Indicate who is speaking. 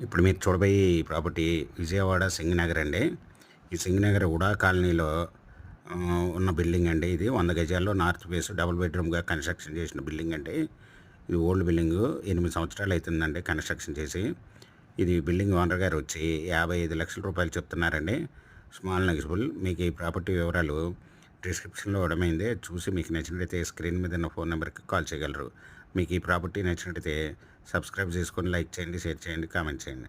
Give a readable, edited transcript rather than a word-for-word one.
Speaker 1: ఇప్పుడు మీరు చూడబోయే ఈ ప్రాపర్టీ విజయవాడ సింగనగర్ అండి. ఈ సింగనగర్ ఉడా కాలనీలో ఉన్న బిల్డింగ్ అండి ఇది. 100 గజాల్లో నార్త్ ఫేస్ డబుల్ బెడ్రూమ్‌గా కన్‌స్ట్రక్షన్ చేసిన బిల్డింగ్ అండి. ఇది ఓల్డ్ బిల్డింగు. 8 సంవత్సరాలు అవుతుందండి కన్‌స్ట్రక్షన్ చేసి. ఇది బిల్డింగ్ ఓనర్ గారు వచ్చి రూ. 55,00,000 చెప్తున్నారండి. Small negotiable. మీకు ఈ ప్రాపర్టీ వివరాలు డిస్క్రిప్షన్‌లో ఇవ్వడమైంది. చూసి మీకు నచ్చినట్లయితే స్క్రీన్ మీద ఉన్న ఫోన్ నెంబర్‌కి కాల్ చేయగలరు. మీకు ఈ ప్రాపర్టీ నచ్చినట్లయితే సబ్స్క్రైబ్ చేసుకొని లైక్ చేయండి, షేర్ చేయండి, కామెంట్ చేయండి.